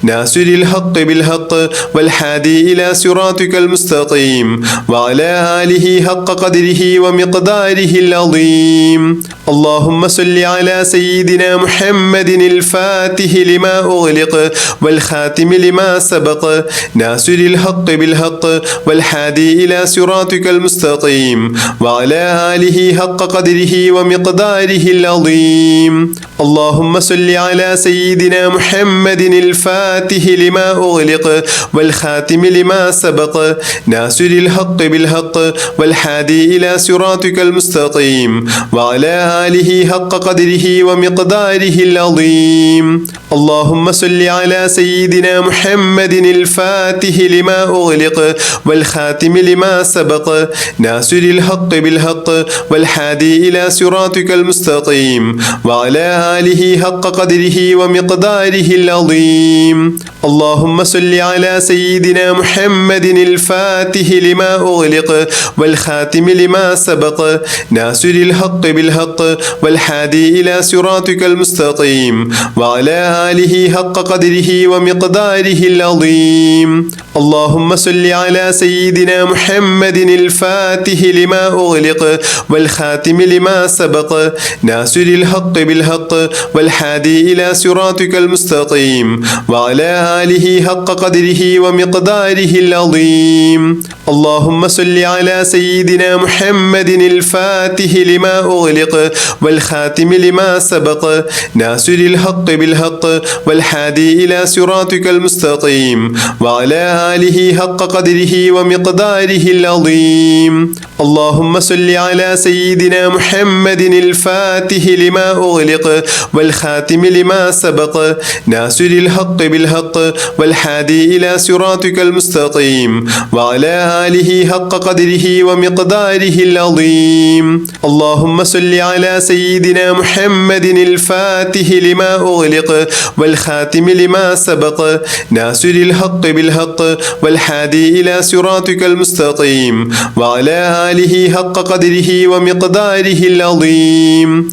ناصر الحق بالحق والهادي إلى صراطك المستقيم وعلى آله حق قدره ومقداره العظيم اللهم صل على سيدنا محمد الفاتح لما أغلق والخاتم لما سبق ناصر الحق بالحق والهادي إلى صراطك المستقيم وعلى آله حق قدره ومقداره العظيم اللهم صل على سيدنا محمد الفاتح لما أغلق والخاتم لما سبق ناصر الحق بالحق والهادي إلى صراطك المستقيم وعلى آله حق قدره ومقداره العظيم اللهم صل على سيدنا محمد الفاتح لما أغلق والخاتم لما سبق ناصر الحق بالحق والهادي إلى صراطك المستقيم وعلى آله حق قدره ومقداره العظيم اللهم صل على سيدنا محمد الفاتح لما أغلق والخاتم لما سبق ناصر الحق بالحق والهادي إلى صراطك المستقيم وعلى آله حق قدره ومقداره العظيم. اللهم صل على سيدنا محمد الفاتح لما أغلق والخاتم لما سبق ناصر الحق بالحق والهادي إلى صراطك المستقيم وعلى آله حق قدره ومقداره العظيم. اللهم صل على سيدنا محمد الفاتح لما أغلق والخاتم لما سبق ناصر الحق بالحق والهادي إلى صراطك المستقيم وعلى آله حق قدره ومقداره العظيم. اللهم صل على سيدنا محمد الفاتح لما أغلق والخاتم لما سبق ناصر الحق بالحق والهادي إلى صراطك المستقيم وعلى آله حق قدره ومقداره العظيم. اللهم صل على سيدنا محمد الفاتح لما أغلق والخاتم لما سبق ناصر الحق بالحق والهادي إلى صراطك المستقيم وعلى آله حق قدره ومقداره العظيم.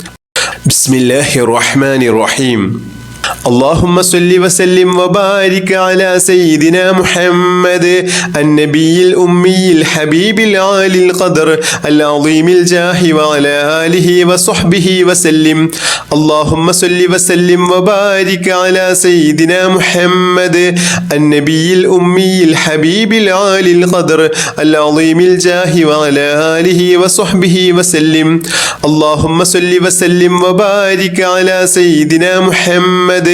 بسم الله الرحمن الرحيم. اللهم صل وسلم وبارك على سيدنا محمد النبي الأمي الحبيب العالي القدر العظيم الجاه وعلى آله وصحبه وسلم. اللهم صل وسلم وبارك على سيدنا محمد النبي الأمي الحبيب العالي القدر العظيم الجاه وعلى آله وصحبه وسلم. اللهم صل وسلم وبارك على سيدنا محمد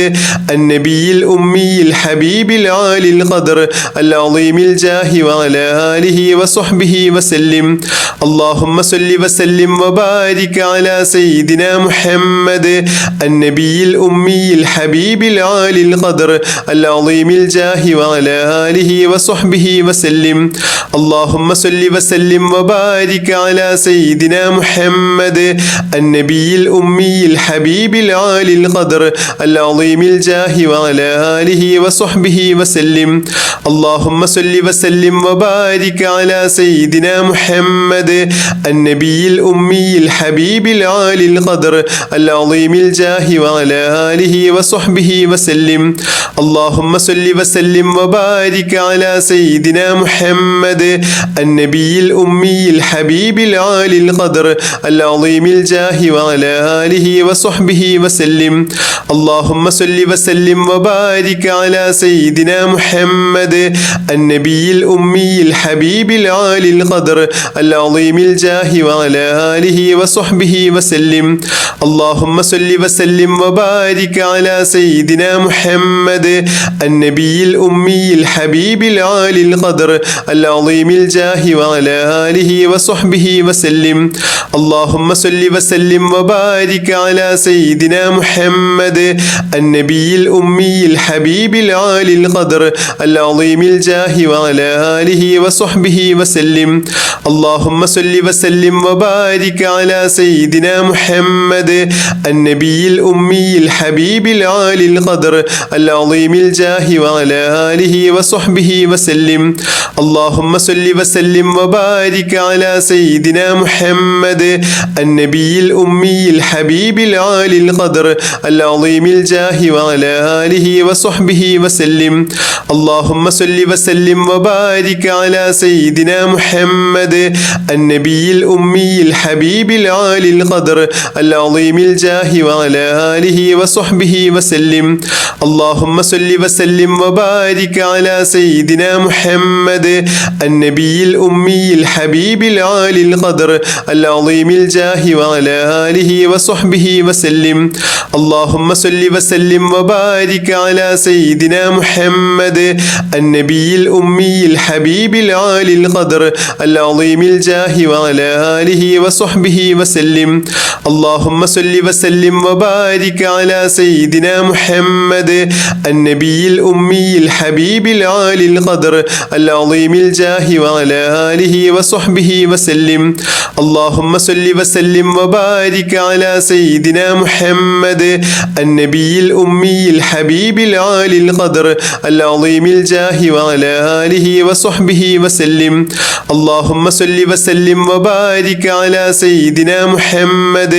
النبي الأمي الحبيب العالي القدر العظيم الجاه وعلى آله وصحبه وسلم. اللهم صل وسلم وبارك على سيدنا محمد النبي الأمي الحبيب العالي القدر العظيم الجاه وعلى آله وصحبه وسلم. اللهم صل وسلم وبارك على سيدنا محمد النبي الأمي الحبيب العالي القدر العظيم الجاه وعلى آله وصحبه وسلم. اللهم صل وسلم وبارك على سيدنا محمد النبي الأمي الحبيب العالي القدر العظيم الجاه وعلى آله وصحبه وسلم. اللهم صل وسلم وبارك على سيدنا محمد النبي الأمي الحبيب العالي القدر العظيم الجاه وعلى آله وصحبه وسلم. اللهم صل وسلم وبارك على سيدنا محمد النبي الأمي الحبيب العالي القدر العظيم الجاه وعلى آله وصحبه وسلم. اللهم صل وسلم وبارك على سيدنا محمد النبي الأمي الحبيب العالي القدر العظيم الجاه وعلى آله وصحبه وسلم. اللهم صل وسلم وبارك على سيدنا محمد النبي الأمي الحبيب العالي القدر العظيم الجاه وعلى آله وصحبه وسلم. اللهم صل وسلم وبارك على سيدنا محمد النبي الأمي الحبيب العالي القدر العظيم الجاه وعلى آله وصحبه وسلم. اللهم صل وسلم وبارك على سيدنا محمد النبي الأمي الحبيب العالي القدر العظيم الجاه وعلى آله وصحبه وسلم. اللهم صل وسلم وبارك على سيدنا محمد النبي الأمي الحبيب العالي القدر العظيم الجاه وعلى آله وصحبه وسلم. اللهم صل وسلم وبارك على سيدنا محمد النبي الأمي الحبيب العالي القدر العظيم الجاه وعلى آله وصحبه وسلم. اللهم صل وسلم وبارك على سيدنا محمد النبي الأمي الحبيب العالي القدر العظيم الجاه وعلى آله وصحبه وسلم. اللهم صل وسلم وبارك على سيدنا محمد النبي الأمي الحبيب العالي القدر العظيم الجاه وعلى آله وصحبه وسلم اللهم صل وسلم وبارك على سيدنا محمد النبي الأمي الحبيب العالي القدر العظيم الجاه وعلى آله وصحبه وسلم اللهم صل وسلم وبارك على سيدنا محمد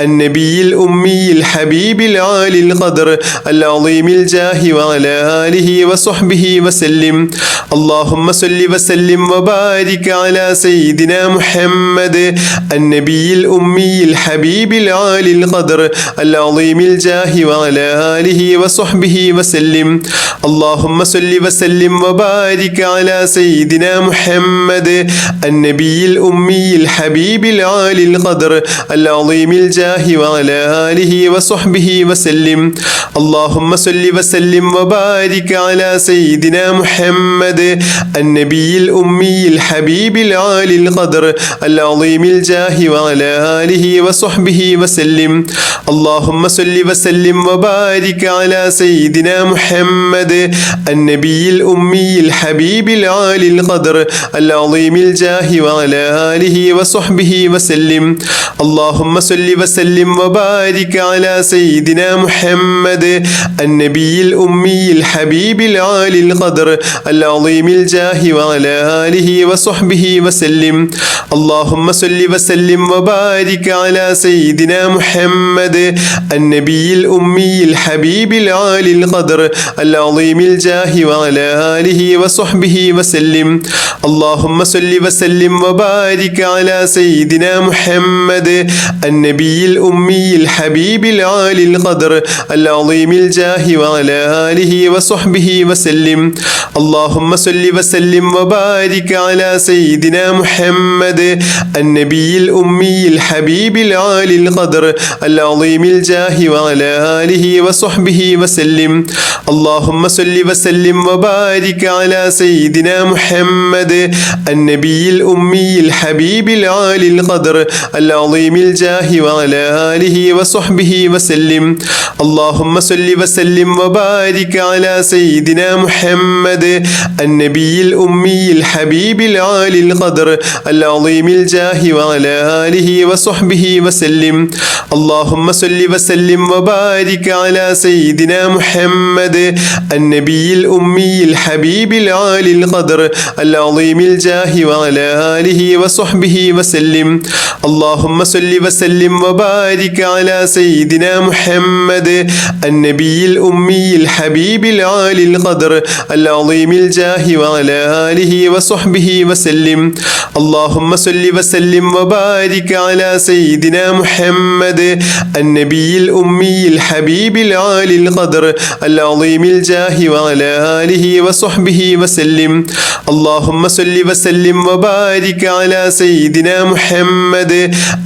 النبي الأمي الحبيب العالي القدر العظيم الجاه وعلى آله وصحبه وسلم اللهم صل وسلم وبارك على سيدنا محمد النبي الأمي الحبيب العالي القدر العظيم الجاه وعلى آله وصحبه وسلم اللهم صل وسلم وبارك على سيدنا محمد النبي الأمي الحبيب العالي القدر العظيم الجاه وعلى آله وصحبه وسلم اللهم صل وسلم وبارك على سيدنا محمد النبي الأمي الحبيب العالي القدر العظيم الجاه وعلى آله وصحبه وسلم اللهم صل وسلم وبارك على سيدنا محمد النبي الأمي الحبيب العالي القدر العظيم الجاه وعلى آله وصحبه وسلم اللهم صل وسلم وبارك على سيدنا محمد النبي الأمي الحبيب العالي القدر العظيم الجاه وعلى آله وصحبه وسلم اللهم صل وسلم وبارك على سيدنا محمد النبي الأمي الحبيب العالي القدر العظيم الجاه وعلى آله وصحبه وسلم اللهم صل وسلم وبارك على سيدنا محمد النبي الأمي الحبيب العالي القدر العظيم الجاه وعلى آله وصحبه وسلم اللهم صل وسلم وبارك على سيدنا محمد النبي الأمي الحبيب العالي القدر العظيم الجاه وعلى آله وصحبه وسلم اللهم صل وسلم وبارك على سيدنا محمد النبي الأمي الحبيب العالي القدر العظيم الجاه وعلى آله وصحبه وسلم اللهم صل وسلم وبارك على سيدنا محمد النبي الأمي الحبيب العالي القدر العظيم الجاه وعلى آله وصحبه وسلم اللهم صل وسلم وبارك على سيدنا محمد النبي الأمي الحبيب العالي القدر العظيم الجاه وعلى آله وصحبه وسلم اللهم صل وسلم وبارك على سيدنا محمد النبي الأمي الحبيب العالي القدر العظيم الجاه وعلى آله وصحبه وسلم اللهم صل وسلم وبارك على سيدنا محمد النبي الأمي الحبيب العالي القدر العظيم الجاه وعلى آله وصحبه وسلم اللهم صل وسلم وبارك على سيدنا محمد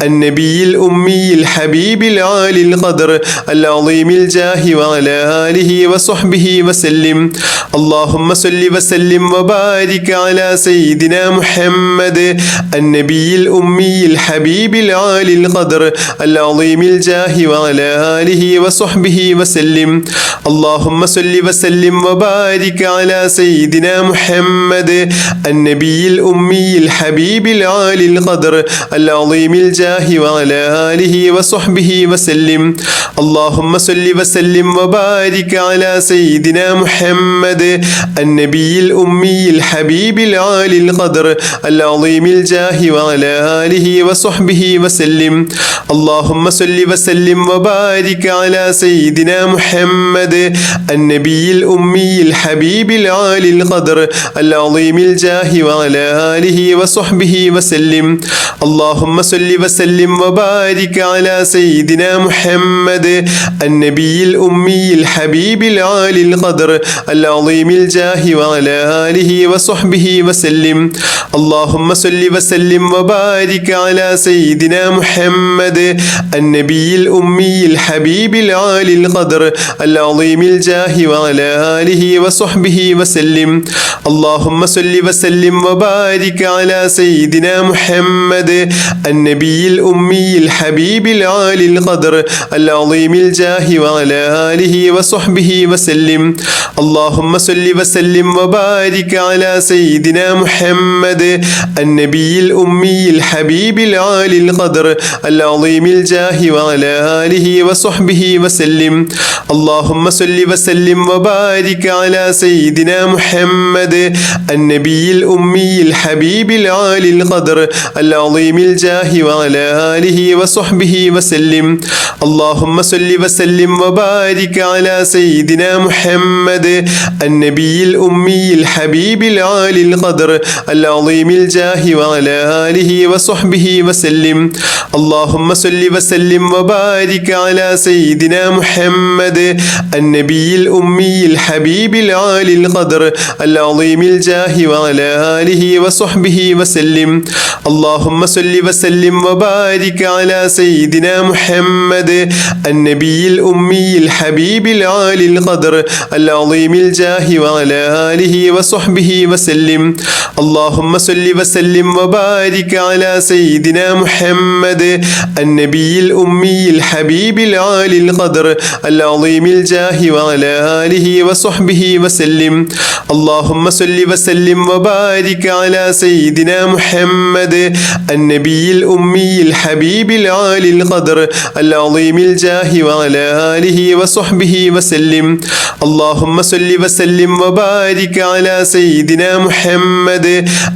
النبي الأمي الحبيب العالي القدر العظيم الجاه وعلى آله وصحبه وسلم اللهم صل وسلم وبارك على سيدنا محمد النبي الأمي الحبيب العالي القدر العظيم الجاه وعلى آله وصحبه وسلم اللهم صل وسلم وبارك على سيدنا محمد النبي الأمي الحبيب العالي القدر العظيم الجاه وعلى آله وصحبه وسلم اللهم صل وسلم وبارك على سيدنا محمد النبي الأمي الحبيب العالي القدر العظيم الجاه وعلى آله وصحبه وسلم اللهم صل وسلم وبارك على سيدنا محمد النبي الأمي الحبيب العالي القدر العظيم الجاه وعلى آله وصحبه وسلم اللهم صل وسلم وبارك على سيدنا محمد النبي الأمي الحبيب العالي القدر العظيم الجاه وعلى آله وصحبه وسلم اللهم صل وسلم وبارك على سيدنا محمد النبي الأمي الحبيب العالي القدر العظيم الجاه وعلى آله وصحبه وسلم. اللهم صل وسلم وبارك على سيدنا محمد النبي الأمي الحبيب العالي القدر العظيم الجاه وعلى آله وصحبه وسلم. اللهم صل وسلم وبارك على سيدنا محمد النبي الأمي الحبيب العالي القدر العظيم الجاه وعلى آله وصحبه وسلم. اللهم صل وسلم وبارك على سيدنا محمد النبي الأمي الحبيب العالي القدر العظيم الجاه وعلى آله وصحبه وسلم. اللهم صل وسلم وبارك على سيدنا محمد النبي الأمي الحبيب العالي القدر العظيم الجاه وعلى آله وصحبه وسلم. اللهم صل وسلم وبارك على سيدنا محمد النبي الأمي الحبيب العالي القدر العظيم الجاه وعلى آله وصحبه وسلم. اللهم صل وسلم وبارك على سيدنا محمد النبي الأمي الحبيب العالي القدر العظيم الجاه وعلى آله وصحبه وسلم. اللهم صل وسلم وبارك على سيدنا محمد النبي الأمي الحبيب العالي القدر العظيم الجاه وعلى آله وصحبه وسلم. اللهم صل وسلم وبارك على سيدنا محمد النبي الأمي الحبيب العالي القدر العظيم الجاه وعلى آله وصحبه وسلم. اللهم صل وسلم وبارك على سيدنا محمد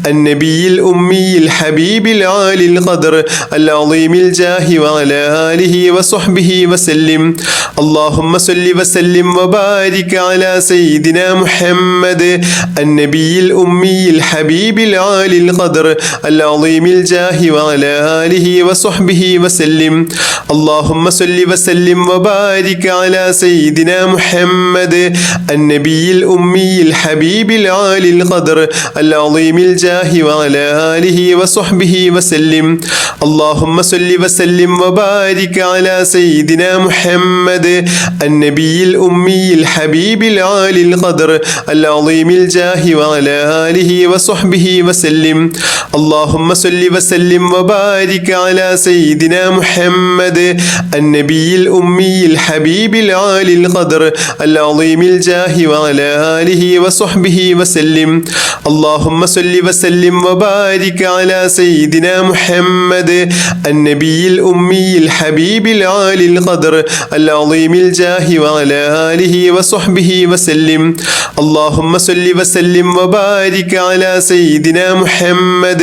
النبي الأمي الحبيب العالي القدر العظيم الجاه وعلى آله وصحبه وسلم. اللهم صل وسلم وبارك على سيدنا محمد النبي الأمي الحبيب العالي القدر العظيم الجاه وعلى آله وصحبه وسلم. اللهم صل وسلم وبارك على سيدنا محمد النبي الأمي الحبيب العالي القدر العظيم الجاه وعلى آله وصحبه وسلم. اللهم صل وسلم وبارك على سيدنا محمد النبي الأمي الحبيب العالي القدر العظيم الجاه وعلى آله وصحبه وسلم. اللهم صل وسلم وبارك على سيدنا محمد النبي الأمي الحبيب العالي القدر العظيم الجاه وعلى آله وصحبه وسلم. اللهم صل وسلم وبارك على سيدنا محمد النبي الأمي الحبيب العالي القدر العظيم الجاه وعلى آله وصحبه وسلم. اللهم صل وسلم وبارك على سيدنا محمد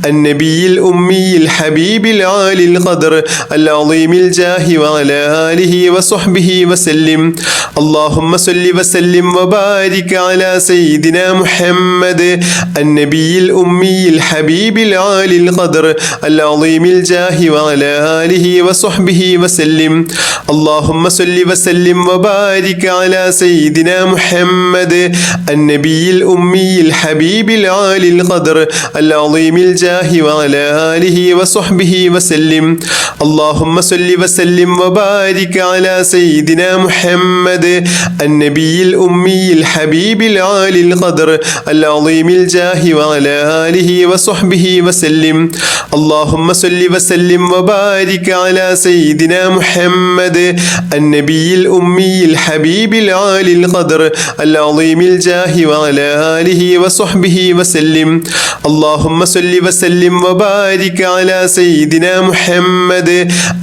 النبي الأمي الحبيب العالي القدر العظيم الجاه وعلى آله وصحبه وسلم. اللهم صل وسلم وبارك على سيدنا محمد النبي الأمي الحبيب العالي القدر العظيم الجاه وعلى آله وصحبه وسلم. اللهم صل وسلم وبارك على سيدنا محمد النبي الأمي الحبيب العالي القدر العظيم الجاه وعلى آله وصحبه وسلم. اللهم صل وسلم وبارك على سيدنا محمد النبي الأمي الحبيب العالي القدر العظيم الجاه وعلى آله وصحبه وسلم. اللهم صل وسلم وبارك على سيدنا محمد النبي الأمي الحبيب العالي القدر العظيم الجاه وعلى آله وصحبه وسلم. اللهم صل وسلم وبارك على سيدنا محمد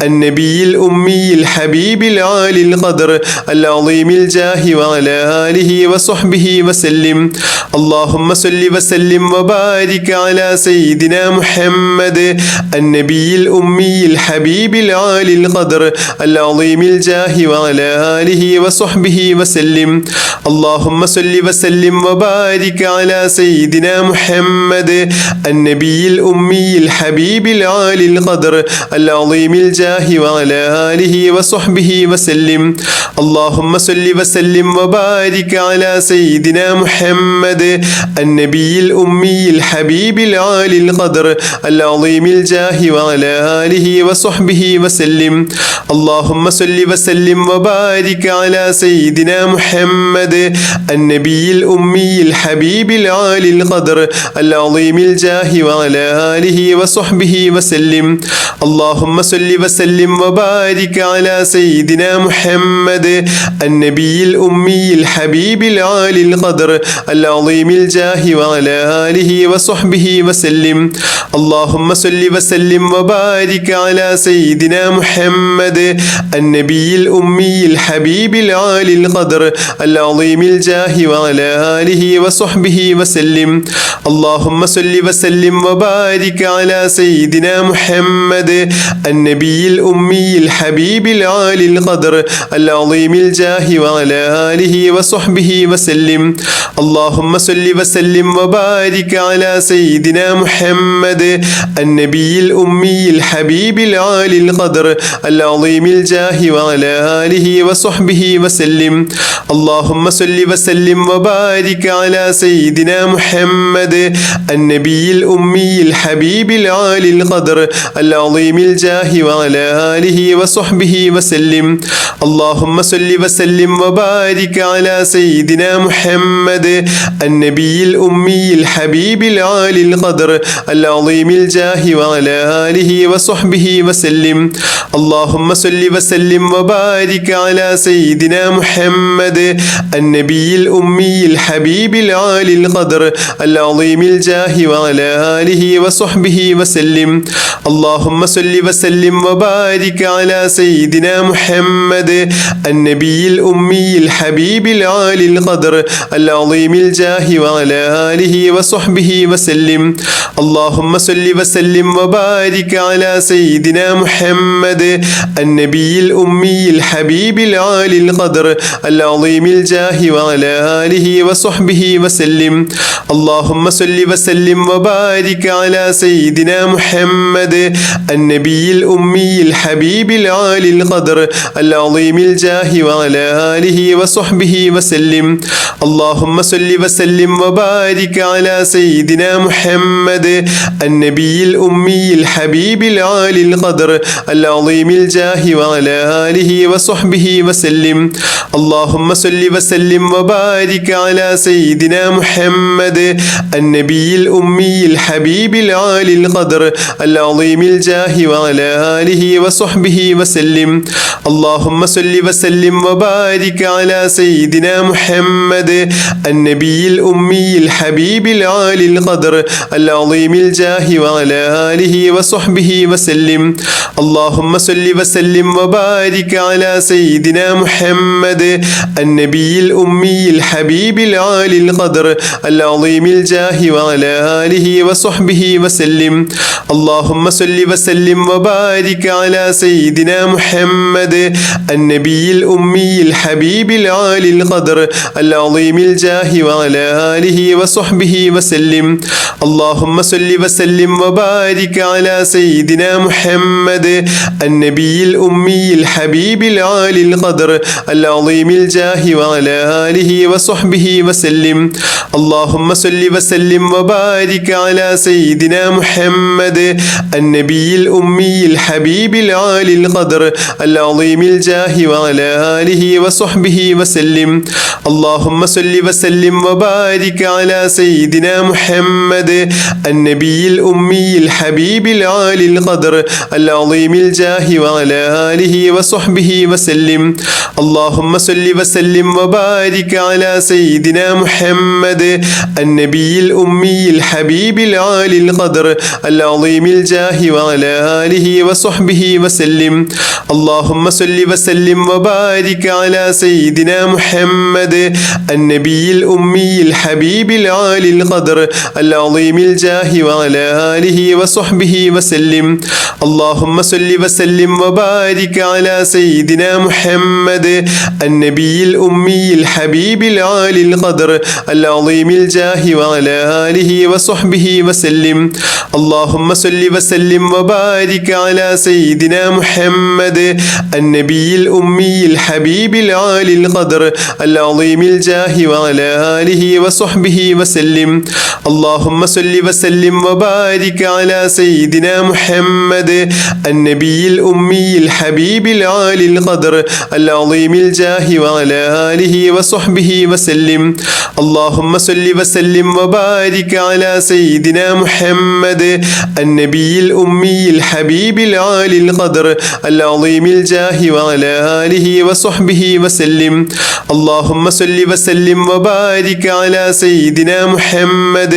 النبي الأمي الحبيب العالي القدر العظيم الجاه وعلى آله وصحبه وسلم. اللهم صل وسلم وبارك على سيدنا محمد النبي الأمي الحبيب العالي القدر العظيم الجاه وعلى آله وصحبه وسلم. اللهم صل وسلم وبارك على سيدنا محمد محمد النبي الأمي الحبيب العالي القدر العظيم الجاه وعلى آله وصحبه وسلم. اللهم صل وسلم وبارك على سيدنا محمد النبي الأمي الحبيب العالي القدر العظيم الجاه وعلى آله وصحبه وسلم. اللهم صل وسلم وبارك على سيدنا محمد النبي الأمي الحبيب العالي القدر العظيم الجاه وعلى آله وصحبه وسلم. اللهم صل وسلم وبارك على سيدنا محمد النبي الأمي الحبيب العالي القدر العظيم الجاه وعلى آله وصحبه وسلم. اللهم صل وسلم وبارك على سيدنا محمد النبي الأمي الحبيب العالي القدر العظيم الجاه وعلى آله وصحبه وسلم. اللهم صل وسلم وبارك على سيدنا محمد النبي الأمي الحبيب العالي القدر العظيم الجاه وعلى آله وصحبه وسلم. اللهم صل وسلم وبارك على سيدنا محمد النبي الأمي الحبيب العالي القدر العظيم الجاه وعلى آله وصحبه وسلم. اللهم صل وسلم وبارك على سيدنا محمد النبي الأمي الحبيب العالي القدر العظيم الجاه وعلى آله وصحبه وسلم. اللهم صل وسلم وبارك على سيدنا محمد النبي الأمي الحبيب العالي القدر العظيم الجاه وعلى آله وصحبه وسلم. اللهم صل وسلم وبارك على سيدنا محمد النبي الأمي الحبيب العالي القدر العظيم الجاه وعلى آله وصحبه وسلم. اللهم صل وسلم وبارك على سيدنا محمد النبي الأمي الحبيب العالي القدر العظيم الجاه وعلى آله وصحبه وسلم. اللهم صل وسلم وبارك على سيدنا محمد النبي الأمي الحبيب العالي القدر العظيم الجاه وعلى آله وصحبه وسلم. اللهم صل وسلم وبارك على سيدنا محمد النبي الأمي الحبيب العالي القدر العظيم الجاه وعلى آله وصحبه وسلم. اللهم صل وسلم وبارك على سيدنا محمد النبي الأمي الحبيب العالي القدر العظيم الجاه وعلى آله وصحبه وسلم. اللهم صل وسلم وبارك على سيدنا محمد النبي الأمي الحبيب العالي القدر العظيم الجاه وعلى آله وصحبه وسلم. اللهم صل وسلم وبارك على سيدنا محمد النبي الأمي الحبيب العالي القدر العظيم الجاه وعلى آله وصحبه وسلم. اللهم صل وسلم وبارك على سيدنا محمد النبي الأمي الحبيب العالي القدر العظيم الجاه وعلى آله وصحبه وسلم. اللهم صل وسلم وبارك على سيدنا محمد النبي الأمي الحبيب العالي القدر العظيم الجاه وعلى آله وصحبه وسلم. اللهم صل وسلم وبارك على سيدنا محمد النبي الأمي الحبيب العالي القدر العظيم الجاه وعلى آله وصحبه وسلم. اللهم صل وسلم وبارك على سيدنا محمد النبي الأمي الحبيب العالي القدر العظيم الجاه وعلى آله وصحبه وسلم. اللهم صل وسلم وبارك على سيدنا محمد النبي الأمي الحبيب العالي القدر العظيم الجاه وعلى آله وصحبه وسلم. اللهم صل وسلم وبارك على سيدنا محمد النبي الأمي الحبيب العالي القدر العظيم الجاه وعلى آله وصحبه وسلم. اللهم صل وسلم وبارك على سيدنا محمد النبي الأمي الحبيب العالي القدر العظيم الجاه وعلى آله وصحبه وسلم. اللهم صل وسلم وبارك على سيدنا محمد النبي الأمي الحبيب العالي القدر العظيم الجاه وعلى آله وصحبه وسلم. اللهم صل وسلم وبارك على سيدنا محمد النبي الأمي الحبيب العالي القدر العظيم الجاه وعلى آله وصحبه وسلم. اللهم صل وسلم وبارك على سيدنا محمد النبي الأمي الحبيب العالي القدر العظيم الجاه وعلى آله وصحبه وسلم. اللهم صل وسلم وبارك على سيدنا محمد النبي الأمي الحبيب العالي القدر العظيم الجاه وعلى آله وصحبه وسلم. اللهم صل وسلم وبارك على سيدنا محمد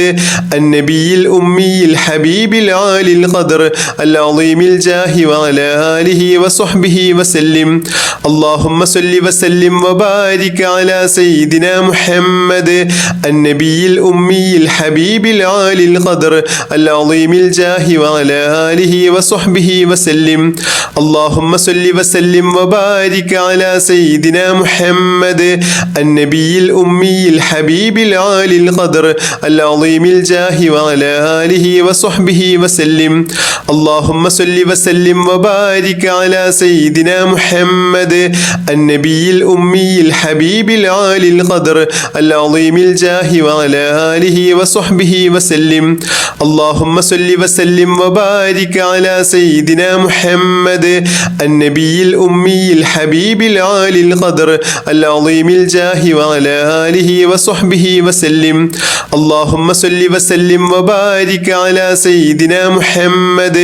النبي الأمي الحبيب العالي القدر العظيم الجاه وعلى آله وصحبه وسلم. اللهم صل وسلم وبارك على سيدنا محمد النبي الأمي الحبيب العالي القدر العظيم الجاه وعلى آله وصحبه وسلم. اللهم صل وسلم وبارك على سيدنا محمد النبي الأمي الحبيب العالي القدر العظيم الجاه وعلى آله وصحبه وسلم. اللهم صل وسلم وبارك على سيدنا محمد النبي الأمي الحبيب العالي القدر العظيم الجاه وعلى آله وصحبه وسلم. اللهم صل وسلم وبارك على سيدنا محمد النبي الأمي الحبيب العالي القدر العظيم الجاه وعلى آله وصحبه وسلم. اللهم صل وسلم وبارك على سيدنا محمد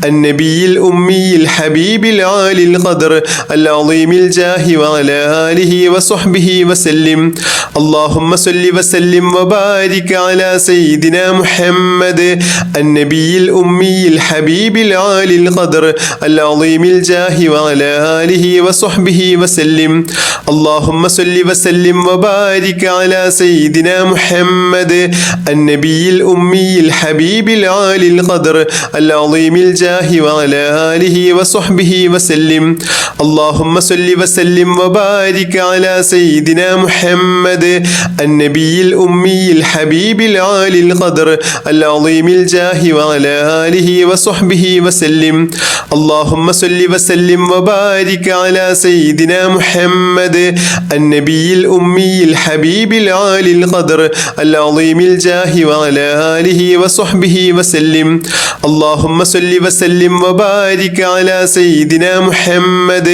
النبي الأمي الحبيب العالي القدر العظيم الجاه وعلى آله وصحبه وسلم. اللهم صل وسلم وبارك على سيدنا محمد النبي الأمي الحبيب العالي القدر العظيم الجاه وعلى آله وصحبه وسلم. اللهم صل وسلم وبارك على سيدنا محمد النبي الأمي الحبيب العالي القدر العظيم الجاه وعلى آله وصحبه وسلم. اللهم صل وسلم وبارك على سيدنا محمد النبي الأمي الحبيب العالي القدر العظيم الجاه وعلى آله وصحبه وسلم. اللهم صل وسلم وبارك على سيدنا محمد النبي الأمي الحبيب العالي القدر العظيم الجاه وعلى آله وصحبه وسلم. اللهم صل وسلم وبارك على سيدنا محمد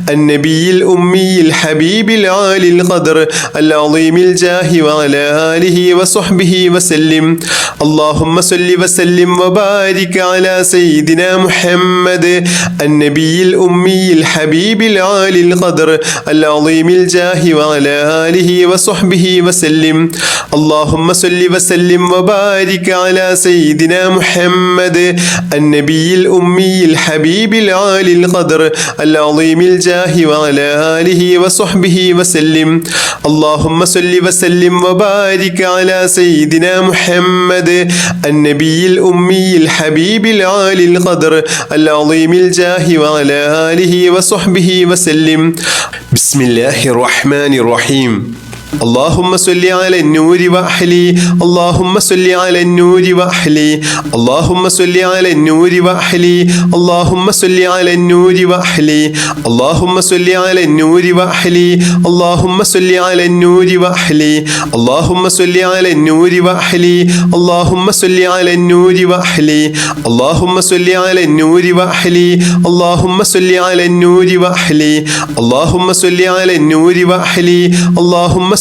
النبي الأمي الحبيب العالي القدر العظيم الجاه وعلى آله وصحبه وسلم. اللهم صل وسلم وبارك على سيدنا محمد النبي الأمي الحبيب العالي القدر العظيم الجاه وعلى آله وصحبه وسلم. اللهم صل وسلم وبارك على سيدنا محمد النبي الأمي الحبيب العالي القدر العظيم الجاه وعلى آله وصحبه وسلم. اللهم صل وسلم وبارك على سيدنا محمد النبي الأمي الحبيب العالي القدر العظيم الجاه وعلى آله وصحبه وسلم. بسم الله الرحمن الرحيم. اللهم صل على النور وأحلي. اللهم صل على النور وأحلي. اللهم صل على النور وأحلي. اللهم صل على النور وأحلي. اللهم صل على النور وأحلي. اللهم صل على النور وأحلي. اللهم صل على النور وأحلي. اللهم صل على النور وأحلي. اللهم صل على النور وأحلي. اللهم صل على النور وأحلي. اللهم صل على النور وأحلي. اللهم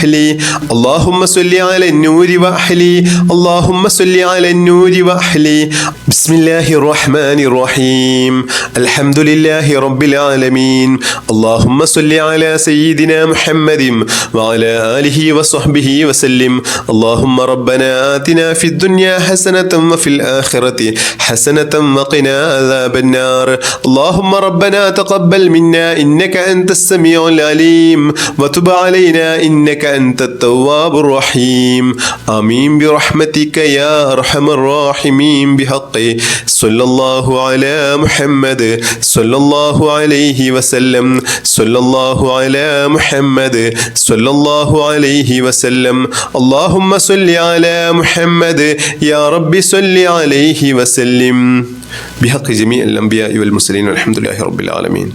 وأحلي اللهم صل على النور وأحلي اللهم صل على النور وأحلي بسم الله الرحمن الرحيم الحمد لله رب العالمين اللهم صل على سيدنا محمد وعلى آله وصحبه وسلم اللهم ربنا آتنا في الدنيا حسنة وفي الآخرة حسنة وقنا عذاب النار اللهم ربنا تقبل منا إنك أنت السميع العليم وتب علينا إنك أنت التواب الرحيم آمين برحمتك يا أرحم الراحمين بحق صلى الله على محمد صلى الله عليه وسلم صلى الله على محمد صلى الله عليه وسلم اللهم صل على محمد يا رب صل عليه وسلم بحق جميع الأنبياء والمرسلين والحمد لله رب العالمين.